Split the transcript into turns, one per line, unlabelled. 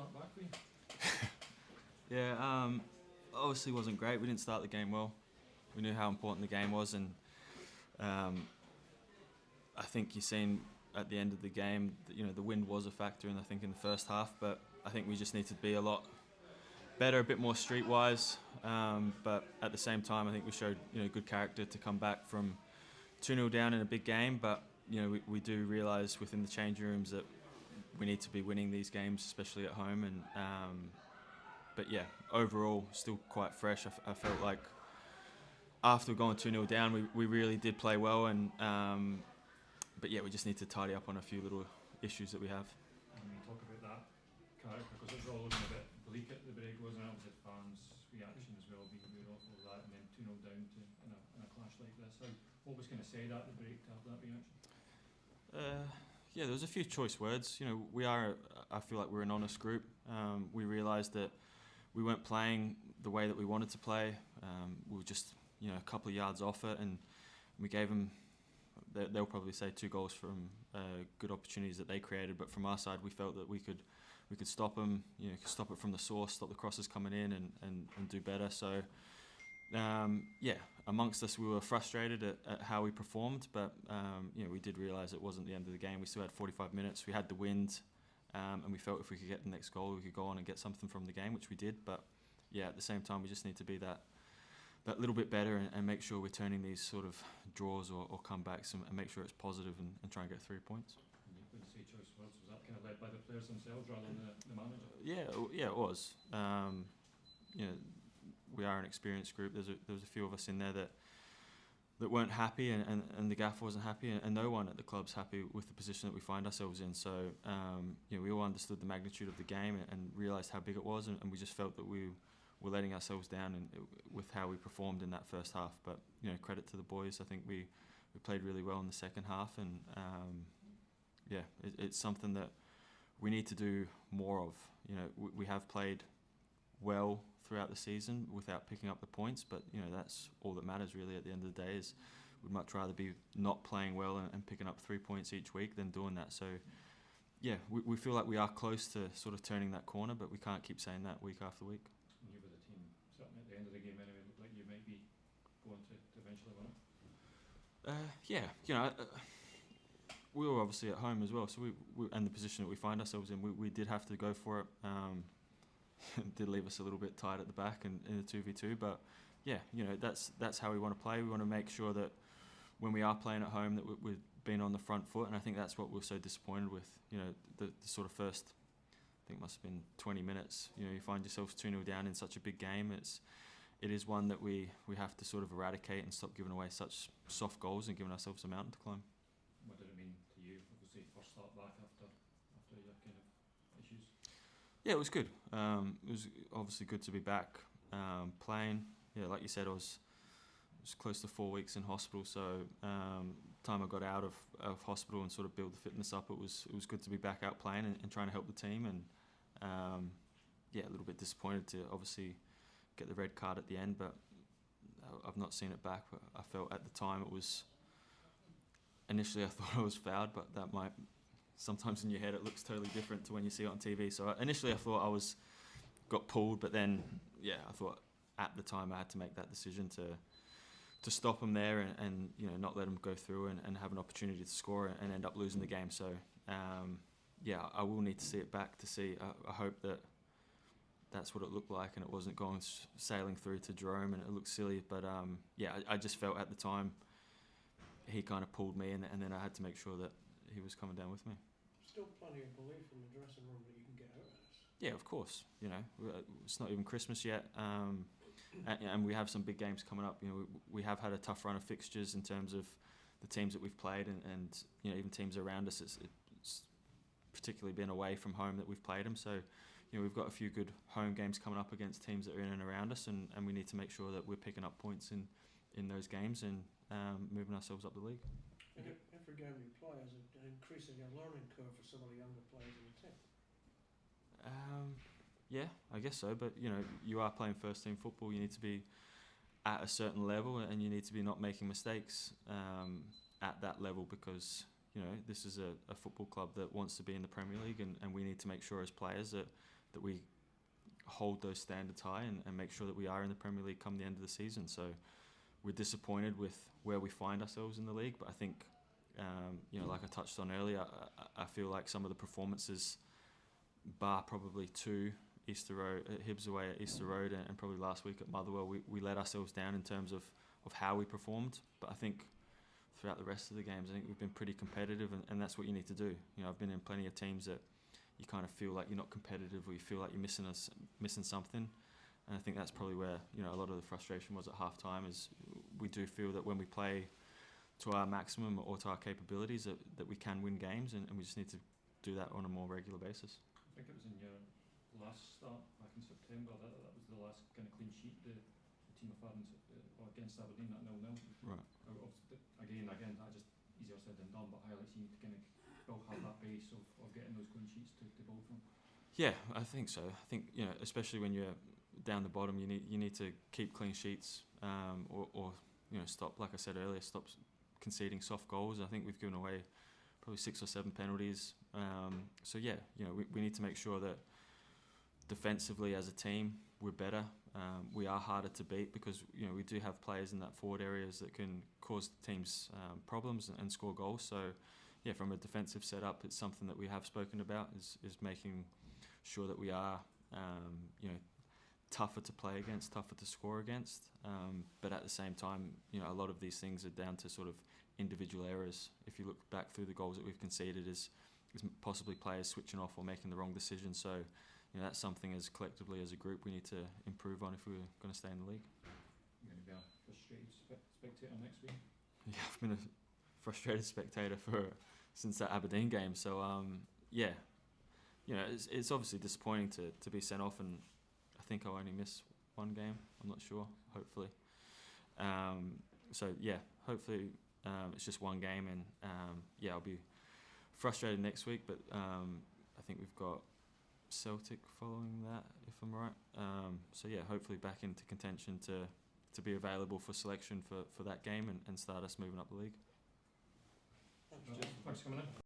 start back for you?
Yeah, obviously wasn't great. We didn't start the game well. We knew how important the game was, and um, I think you've seen at the end of the game that, the wind was a factor, I think in the first half. But I think we just need to be a lot better, a bit more streetwise. But at the same time, I think we showed good character to come back from 2-0 down in a big game. But we do realise within the changing rooms that we need to be winning these games, especially at home. And but yeah, overall, still quite fresh. I felt like after going 2-0 down, we really did play well. And but yeah, we just need to tidy up on a few little issues that we have.
And when you talk about that character, because it was all looking a bit bleak at the break, wasn't it? Obviously, fans' reaction as well being very awful of that, and then 2-0 down to in a clash like this. What was kind of said at the break to have that reaction?
Yeah, there was a few choice words. I feel like we're an honest group. We realised that we weren't playing the way that we wanted to play. We were just, a couple of yards off it, and we gave them. They'll probably say 2 goals from good opportunities that they created, but from our side, we felt that we could stop them. Stop it from the source, stop the crosses coming in, and do better. So. Amongst us, we were frustrated at how we performed, but we did realise it wasn't the end of the game. We still had 45 minutes. We had the wind, and we felt if we could get the next goal, we could go on and get something from the game, which we did. But yeah, at the same time, we just need to be that little bit better and make sure we're turning these sort of draws or comebacks and make sure it's positive and try and get 3 points.
And you couldn't say choice words. Was that kind of led by the players themselves rather than the manager?
Yeah, it was. We are an experienced group. There was a few of us in there that weren't happy, and the gaffer wasn't happy, and no one at the club's happy with the position that we find ourselves in. So we all understood the magnitude of the game and realised how big it was, and we just felt that we were letting ourselves down with how we performed in that first half. But credit to the boys. I think we played really well in the second half, and it's something that we need to do more of. We have played well throughout the season without picking up the points, but that's all that matters really at the end of the day. Is we'd much rather be not playing well and picking up 3 points each week than doing that. So yeah, we feel like we are close to sort of turning that corner, but we can't keep saying that week after week.
And you were the team sitting at the end of the game anyway, looked like you might be going to eventually win it.
We were obviously at home as well, so we and the position that we find ourselves in, we did have to go for it. Did leave us a little bit tight at the back in the 2v2, but yeah, that's how we want to play. We want to make sure that when we are playing at home that we've been on the front foot, and I think that's what we're so disappointed with. The sort of first, I think it must have been 20 minutes. You find yourself 2-0 down in such a big game. It is one that we have to sort of eradicate and stop giving away such soft goals and giving ourselves a mountain to climb.
What did it mean to you? Obviously, first start back after your kind of issues.
Yeah, it was good. It was obviously good to be back playing. Yeah, like you said, I was close to 4 weeks in hospital. So time I got out of hospital and sort of build the fitness up, it was good to be back out playing and trying to help the team. And a little bit disappointed to obviously get the red card at the end, but I've not seen it back. But I felt at the time it was. Initially, I thought I was fouled, but that might. Sometimes in your head it looks totally different to when you see it on TV. So initially I thought I got pulled, but then I thought at the time I had to make that decision to stop him there and not let him go through and have an opportunity to score and end up losing the game. So I will need to see it back to see. I hope that's what it looked like and it wasn't going sailing through to Jerome and it looked silly. But I just felt at the time he kind of pulled me and then I had to make sure that he was coming down with me.
Still plenty of belief in the dressing room that you can get out of this.
Yeah, of course. It's not even Christmas yet, and we have some big games coming up. We have had a tough run of fixtures in terms of the teams that we've played, and even teams around us. It's particularly been away from home that we've played them. So, we've got a few good home games coming up against teams that are in and around us, and we need to make sure that we're picking up points in those games and moving ourselves up the league.
Every game you play is an increasing learning curve for some of the younger players in the team.
Yeah, I guess so. But you are playing first team football. You need to be at a certain level, and you need to be not making mistakes at that level because this is a football club that wants to be in the Premier League, and we need to make sure as players that that we hold those standards high and make sure that we are in the Premier League come the end of the season. So we're disappointed with where we find ourselves in the league, but I think, like I touched on earlier, I feel like some of the performances, bar probably two Easter Road, Hibs away at Easter Road, and probably last week at Motherwell, we let ourselves down in terms of how we performed. But I think throughout the rest of the games, I think we've been pretty competitive, and that's what you need to do. I've been in plenty of teams that you kind of feel like you're not competitive, or you feel like you're missing something. And I think that's probably where a lot of the frustration was at half time. Is we do feel that when we play to our maximum or to our capabilities, that we can win games, and we just need to do that on a more regular basis.
I think it was in your last start back in September that was the last kind of clean sheet the team have had against Aberdeen, that 0-0.
Right.
Again, that just easier said than done, but highlights you need to kind of still have that base of getting those clean sheets to build from.
Yeah, I think so. I think especially when you're down the bottom, you need to keep clean sheets, or stop, like I said earlier, stop conceding soft goals. I think we've given away probably 6 or 7 penalties. So yeah, we need to make sure that defensively as a team we're better. We are harder to beat because we do have players in that forward areas that can cause teams problems and score goals. So yeah, from a defensive setup, it's something that we have spoken about is making sure that we are tougher to play against, tougher to score against. But at the same time, a lot of these things are down to sort of individual errors. If you look back through the goals that we've conceded, is possibly players switching off or making the wrong decision. So that's something as collectively as a group we need to improve on if we're going to stay in the league.
You're going to be a frustrated spectator next week?
Yeah, I've been a frustrated spectator since that Aberdeen game. So it's obviously disappointing to be sent off, and I think I'll only miss one game. I'm not sure. Hopefully. Hopefully it's just one game, and I'll be frustrated next week. But I think we've got Celtic following that, if I'm right. Hopefully back into contention to be available for selection for that game and start us moving up the league.
Thanks, Jeff.
Thanks for coming in.